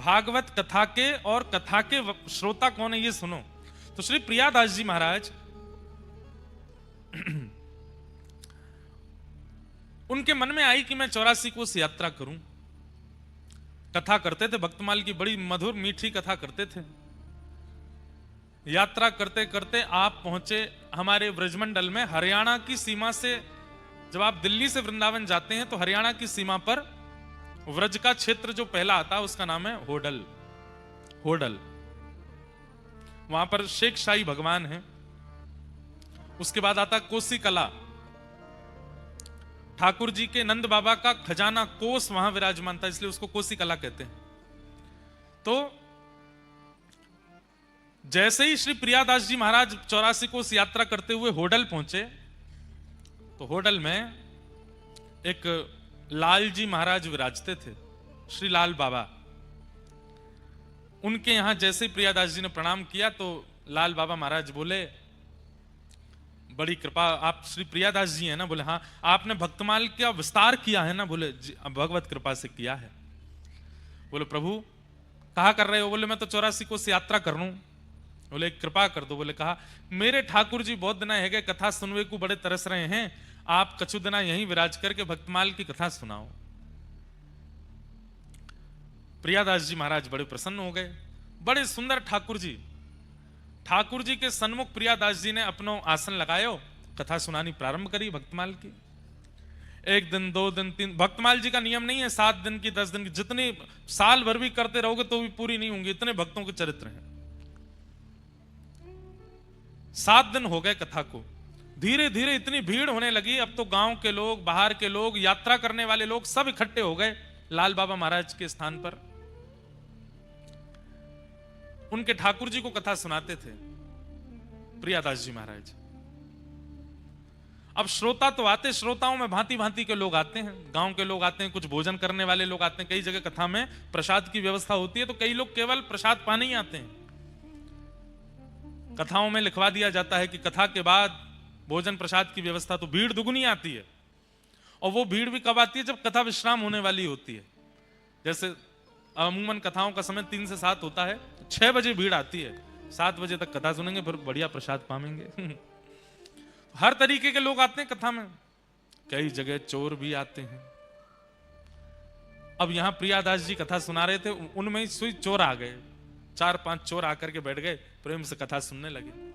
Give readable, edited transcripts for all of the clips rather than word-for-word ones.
भागवत कथा के और कथा के श्रोता कौन है ये सुनो। तो श्री प्रियादास जी महाराज उनके मन में आई कि मैं 84 कोस यात्रा करूं। कथा करते थे, भक्तमाल की बड़ी मधुर मीठी कथा करते थे। यात्रा करते करते आप पहुंचे हमारे ब्रजमंडल में, हरियाणा की सीमा से। जब आप दिल्ली से वृंदावन जाते हैं तो हरियाणा की सीमा पर व्रज का क्षेत्र जो पहला आता है उसका नाम है होडल। होडल वहां पर शेख शाही भगवान है। उसके बाद आता कोसी कला, ठाकुर जी के नंद बाबा का खजाना कोस वहां विराजमान था, इसलिए उसको कोसी कला कहते हैं। तो जैसे ही श्री प्रियादास जी महाराज 84 कोस यात्रा करते हुए होडल पहुंचे तो होडल में एक लाल जी महाराज विराजते थे, श्री लाल बाबा। उनके यहां जैसे ही प्रियादास जी ने प्रणाम किया तो लाल बाबा महाराज बोले, बड़ी कृपा, आप श्री प्रियादास जी हैं ना? बोले हाँ। आपने भक्तमाल का विस्तार किया है ना? बोले भगवत कृपा से किया है। बोले प्रभु कहा कर रहे हो? बोले मैं तो 84 कोस यात्रा कर रहा हूं। बोले कृपा कर दो। बोले कहा, मेरे ठाकुर जी बहुत दिना है कथा सुनवे को बड़े तरस रहे हैं, आप कछु दिना यहीं विराज करके भक्तमाल की कथा सुनाओ। प्रियादास जी महाराज बड़े प्रसन्न हो गए। बड़े सुंदर ठाकुर जी के सन्मुख प्रियादास जी ने अपनो आसन लगायो, कथा सुनानी प्रारंभ करी भक्तमाल की। 1 दिन 2 दिन 3, भक्तमाल जी का नियम नहीं है 7 दिन की 10 दिन की, जितनी साल भर भी करते रहोगे तो भी पूरी नहीं होंगी, इतने भक्तों के चरित्र हैं। 7 दिन हो गए कथा को। धीरे धीरे इतनी भीड़ होने लगी, अब तो गांव के लोग, बाहर के लोग, यात्रा करने वाले लोग सब इकट्ठे हो गए लाल बाबा महाराज के स्थान पर। उनके ठाकुर जी को कथा सुनाते थे प्रियादास जी महाराज। अब श्रोता तो आते, श्रोताओं में भांति भांति के लोग आते हैं, गांव के लोग आते हैं, कुछ भोजन करने वाले लोग आते हैं। कई जगह कथा में प्रसाद की व्यवस्था होती है तो कई लोग केवल प्रसाद पाने ही आते हैं। कथाओं में लिखवा दिया जाता है कि कथा के बाद भोजन प्रसाद की व्यवस्था, तो भीड़ दुगुनी आती है। और वो भीड़ भी कब आती है? जब कथा विश्राम होने वाली होती है। जैसे अमूमन कथाओं का समय 3 से 7 होता है, 6 बजे भीड़ आती है, 7 बजे तक कथा सुनेंगे, फिर बढ़िया प्रसाद पाएंगे। हर तरीके के लोग आते हैं कथा में, कई जगह चोर भी आते हैं। अब यहां प्रियादास जी कथा सुना रहे थे, उनमें ही सुई चोर आ गए। 4-5 चोर आकर के बैठ गए, प्रेम से कथा सुनने लगे।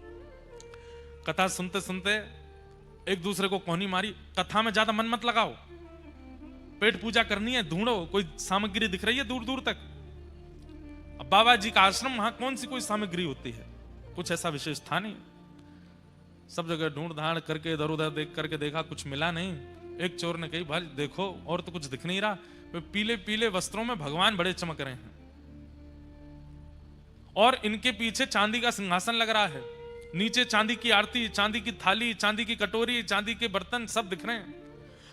कथा सुनते सुनते एक दूसरे को कोहनी मारी, कथा में ज्यादा मन मत लगाओ, पेट पूजा करनी है, ढूंढो कोई सामग्री दिख रही है दूर दूर तक। अब बाबा जी का आश्रम, वहां कौन सी कोई सामग्री होती है? कुछ ऐसा विशेष था नहीं। सब जगह ढूंढ धाड़ करके इधर उधर देख करके देखा, कुछ मिला नहीं। एक चोर ने कही, भाई देखो और तो कुछ दिख नहीं रहा। वे पीले पीले वस्त्रों में भगवान बड़े चमक रहे हैं और इनके पीछे चांदी का सिंहासन लग रहा है, नीचे चांदी की आरती, चांदी की थाली, चांदी की कटोरी, चांदी के बर्तन सब दिख रहे हैं।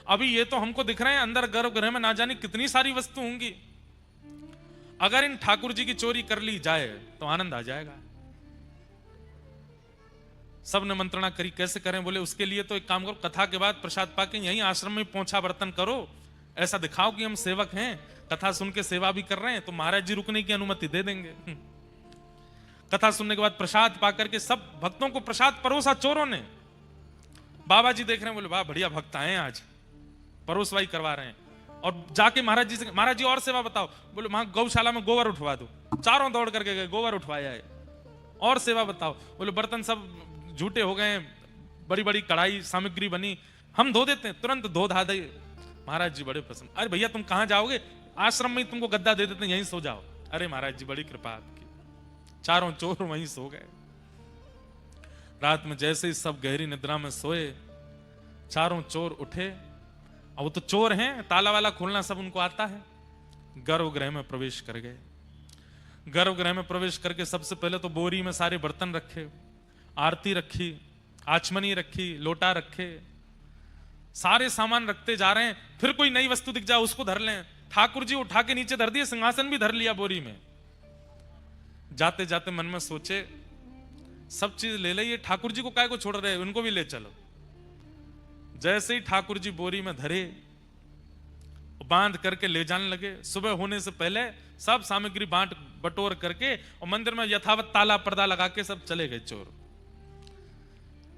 अभी ये तो हमको दिख रहे हैं, अंदर गर्भगृह में ना जाने कितनी सारी वस्तु होंगी। अगर इन ठाकुर जी की चोरी कर ली जाए तो आनंद आ जाएगा। सब ने मंत्रणा करी, कैसे करें? बोले उसके लिए तो एक काम करो, कथा के बाद प्रसाद पाके यहीं आश्रम में पोंछा बर्तन करो, ऐसा दिखाओ कि हम सेवक हैं, कथा सुन के सेवा भी कर रहे हैं, तो महाराज जी रुकने की अनुमति दे देंगे। कथा सुनने के बाद प्रसाद पाकर के सब भक्तों को प्रसाद परोसा चोरों ने। बाबा जी देख रहे हैं, बोले वाह बढ़िया भक्त आए हैं, आज परोसवाई करवा रहे हैं। और जाके महाराज जी से, महाराज जी और सेवा बताओ। बोले वहां गौशाला में गोबर उठवा दो। चारों दौड़ करके गए, गोबर उठवाया है। और सेवा बताओ। बोले बर्तन सब झूठे हो गए, बड़ी बड़ी कढ़ाई सामग्री बनी, हम धो देते हैं, तुरंत धो धा दे। महाराज जी बड़े प्रसन्न। अरे भैया तुम कहां जाओगे? आश्रम में तुमको गद्दा दे देते हैं, यहीं सो जाओ। अरे महाराज जी बड़ी कृपा आपकी। चारों चोर वहीं सो गए। रात में जैसे ही सब गहरी निद्रा में सोए, चारों चोर उठे। अब वो तो चोर हैं, ताला वाला खोलना सब उनको आता है। गर्भगृह में प्रवेश कर गए। गर्भगृह में प्रवेश करके सबसे पहले तो बोरी में सारे बर्तन रखे, आरती रखी, आचमनी रखी, लोटा रखे, सारे सामान रखते जा रहे हैं। फिर कोई नई वस्तु दिख जाए उसको धर लें। ठाकुर जी उठा के नीचे धर दिए, सिंहासन भी धर लिया बोरी में। जाते जाते मन में सोचे, सब चीज ले ले, ये ठाकुर जी को काय को छोड़ रहे, उनको भी ले चलो। जैसे ही ठाकुर जी बोरी में धरे, बांध करके ले जाने लगे। सुबह होने से पहले सब सामग्री बांट बटोर करके और मंदिर में यथावत ताला पर्दा लगा के सब चले गए चोर।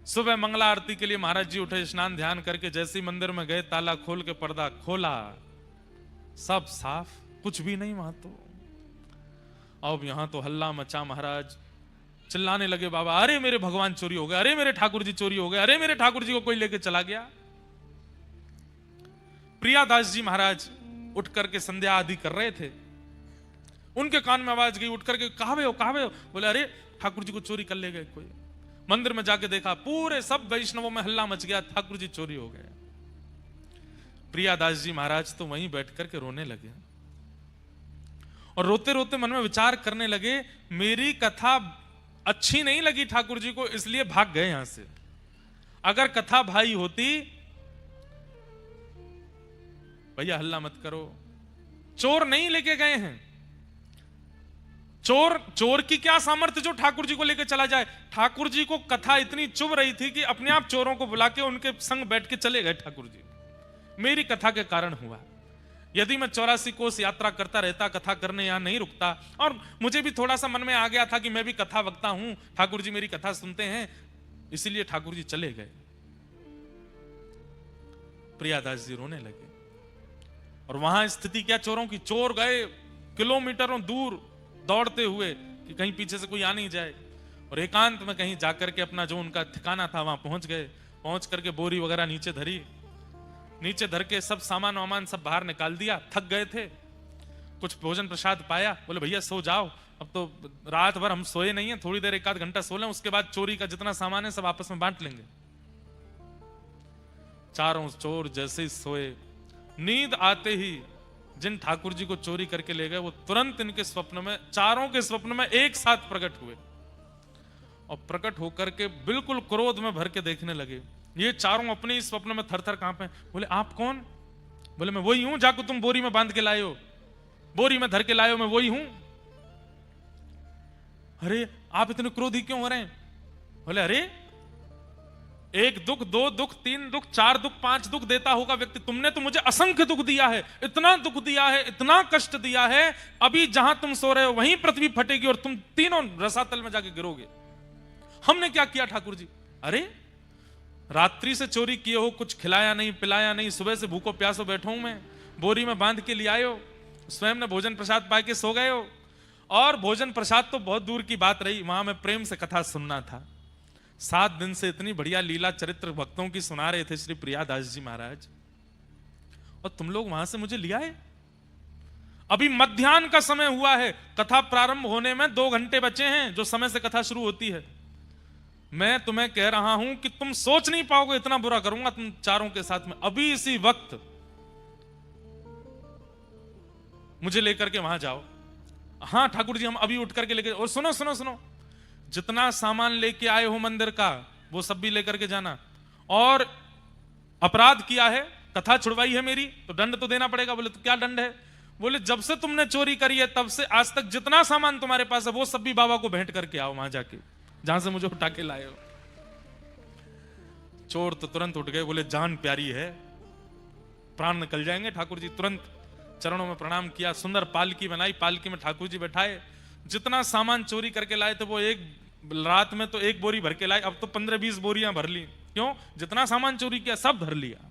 सुबह मंगला आरती के लिए महाराज जी उठे, स्नान ध्यान करके जैसे ही मंदिर में गए, ताला खोल के पर्दा खोला, सब साफ, कुछ भी नहीं वहां। तो अब यहां तो हल्ला मचा, महाराज चिल्लाने लगे, बाबा अरे मेरे भगवान चोरी हो गए, अरे मेरे ठाकुर जी चोरी हो गए, अरे मेरे ठाकुर जी को कोई लेके चला गया। प्रियादास जी महाराज उठ करके संध्या आदि कर रहे थे, उनके कान में आवाज गई, उठ करके कहावे हो कहावे हो। बोले अरे ठाकुर जी को चोरी कर ले गए कोई। मंदिर में जाके देखा, पूरे सब वैष्णवों में हल्ला मच गया, ठाकुर जी चोरी हो गए। प्रियादास जी महाराज तो वहीं बैठ करके रोने लगे और रोते रोते मन में विचार करने लगे, मेरी कथा अच्छी नहीं लगी ठाकुर जी को, इसलिए भाग गए यहां से। अगर कथा भाई होती, भैया हल्ला मत करो, चोर नहीं लेके गए हैं। चोर की क्या सामर्थ्य जो ठाकुर जी को लेकर चला जाए। ठाकुर जी को कथा इतनी चुभ रही थी कि अपने आप चोरों को बुला के उनके संग बैठ के चले गए ठाकुर जी। मेरी कथा के कारण हुआ। यदि मैं 84 कोस यात्रा करता रहता, कथा करने यहां नहीं रुकता, और मुझे भी थोड़ा सा मन में आ गया था कि मैं भी कथा वक्ता हूं, ठाकुर जी मेरी कथा सुनते हैं, इसीलिए ठाकुर जी चले गए। प्रियादास जी रोने लगे। और वहां स्थिति क्या चोरों की, चोर गए किलोमीटरों दूर दौड़ते हुए कि कहीं पीछे से कोई आ नहीं जाए, और एकांत में कहीं जाकर के अपना जो उनका ठिकाना था वहां पहुंच गए। पहुंच करके बोरी वगैरह नीचे धरी, नीचे धर के सब सामान वामान सब बाहर निकाल दिया। थक गए थे, कुछ भोजन प्रसाद पाया, बोले भैया सो जाओ, अब तो रात भर हम सोए नहीं है, थोड़ी देर 1 आध घंटा सो लें, उसके बाद चोरी का जितना सामान है सब आपस में बांट लेंगे। चारों चोर जैसे ही सोए, नींद आते ही जिन ठाकुर जी को चोरी करके ले गए वो तुरंत इनके स्वप्न में, चारों के स्वप्न में एक साथ प्रकट हुए, और प्रकट होकर के बिल्कुल क्रोध में भर के देखने लगे। ये चारों अपने ही स्वप्न में थर थर कांपे। बोले आप कौन? बोले मैं वही हूं जाको तुम बोरी में बांध के लाए हो, बोरी में धर के लाए हो, मैं वही हूं। अरे आप इतने क्रोधी क्यों हो रहे हैं? बोले अरे 1 दुख 2 दुख 3 दुख 4 दुख 5 दुख देता होगा व्यक्ति, तुमने तो मुझे असंख्य दुख दिया है, इतना दुख दिया है, इतना कष्ट दिया है, अभी जहां तुम सो रहे हो वहीं पृथ्वी फटेगी और तुम तीनों रसातल में जाके गिरोगे। हमने क्या किया ठाकुर जी? अरे रात्रि से चोरी किए हो, कुछ खिलाया नहीं पिलाया नहीं, सुबह से भूखो प्यासो बैठो हूं मैं, बोरी में बांध के लिए आए हो, स्वयं ने भोजन प्रसाद पा के सो गए हो। और भोजन प्रसाद तो बहुत दूर की बात रही, वहां में प्रेम से कथा सुनना था। 7 दिन से इतनी बढ़िया लीला चरित्र भक्तों की सुना रहे थे श्री प्रियादास जी महाराज, और तुम लोग वहां से मुझे ले आए। अभी मध्याह्न का समय हुआ है, कथा प्रारंभ होने में 2 घंटे बचे हैं, जो समय से कथा शुरू होती है। मैं तुम्हें कह रहा हूं कि तुम सोच नहीं पाओगे इतना बुरा करूंगा तुम चारों के साथ में। अभी इसी वक्त मुझे लेकर के वहां जाओ। हाँ ठाकुर जी हम अभी उठ करके लेके, और सुनो सुनो सुनो, जितना सामान लेके आए हो मंदिर का वो सब भी लेकर के जाना, और अपराध किया है, कथा छुड़वाई है मेरी, तो दंड तो देना पड़ेगा। बोले तो क्या दंड है? बोले जब से तुमने चोरी करी है तब से आज तक जितना सामान तुम्हारे पास है वो सब भी बाबा को भेंट करके आओ वहां जाके, जहां से मुझे उठा के लाए हो। चोर तो तुरंत उठ गए, बोले जान प्यारी है, प्राण निकल जाएंगे। ठाकुर जी तुरंत चरणों में प्रणाम किया, सुंदर पालकी बनाई, पालकी में ठाकुर जी बैठाए। जितना सामान चोरी करके लाए थे वो एक रात में तो 1 बोरी भर के लाए, अब तो 15-20 बोरियां भर ली। क्यों? जितना सामान चोरी किया सब भर लिया।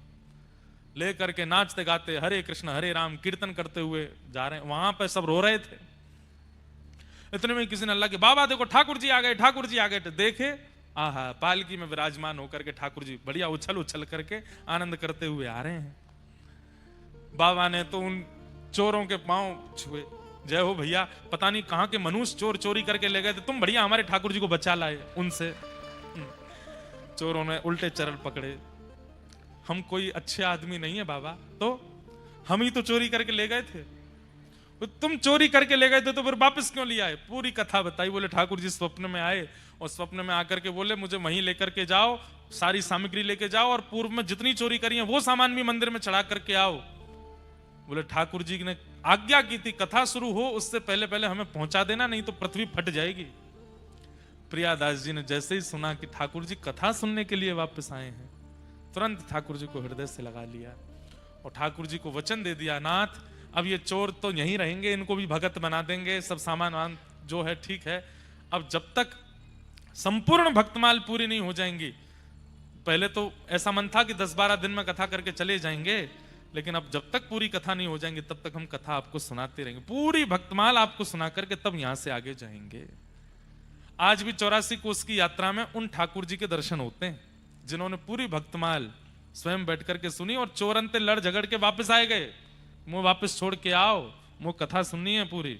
लेकर के नाचते गाते हरे कृष्ण हरे राम कीर्तन करते हुए जा रहे हैं। वहां पर सब रो रहे थे। इतने में किसी ने अल्लाह के बाबा देखो ठाकुर जी आ गए, ठाकुर जी आ गए। तो देखे आहा पालकी में विराजमान होकर के ठाकुर जी बढ़िया उछल उछल करके आनंद करते हुए आ रहे हैं। बाबा ने तो उन चोरों के पांव छुए, जय हो भैया, पता नहीं कहां के मनुष्य चोर चोरी करके ले गए थे, तुम बढ़िया हमारे ठाकुर जी को बचा लाए उनसे। चोरों ने उल्टे चरण पकड़े, हम कोई अच्छे आदमी नहीं है बाबा, तो हम ही तो चोरी करके ले गए थे। तुम चोरी करके ले गए थे तो फिर वापस क्यों ले आए? पूरी कथा बताई। बोले ठाकुर जी स्वप्न में आए और स्वप्न में आकर के बोले मुझे वहीं लेकर के जाओ, सारी सामग्री लेके जाओ और पूर्व में जितनी चोरी करी है वो सामान भी मंदिर में चढ़ा करके आओ। बोले ठाकुर जी ने आज्ञा की थी कथा शुरू हो उससे पहले पहले हमें पहुंचा देना, नहीं तो पृथ्वी फट जाएगी। प्रियादास जी ने जैसे ही सुना कि ठाकुर जी कथा सुनने के लिए वापस आए हैं, तुरंत ठाकुर जी को हृदय से लगा लिया और ठाकुर जी को वचन दे दिया, नाथ अब ये चोर तो यहीं रहेंगे, इनको भी भगत बना देंगे, सब सामान वान जो है ठीक है, अब जब तक संपूर्ण भक्तमाल पूरी नहीं हो जाएंगी, पहले तो ऐसा मन था कि 10-12 दिन में कथा करके चले जाएंगे, लेकिन अब जब तक पूरी कथा नहीं हो जाएंगी तब तक हम कथा आपको सुनाते रहेंगे, पूरी भक्तमाल आपको सुना करके तब यहां से आगे जाएंगे। आज भी 84 कोस की यात्रा में उन ठाकुर जी के दर्शन होते हैं जिन्होंने पूरी भक्तमाल स्वयं बैठ करके सुनी और चोरन ते लड़ झगड़ के वापस आए गए, मुंह वापस छोड़ के आओ, मुंह कथा सुननी है पूरी।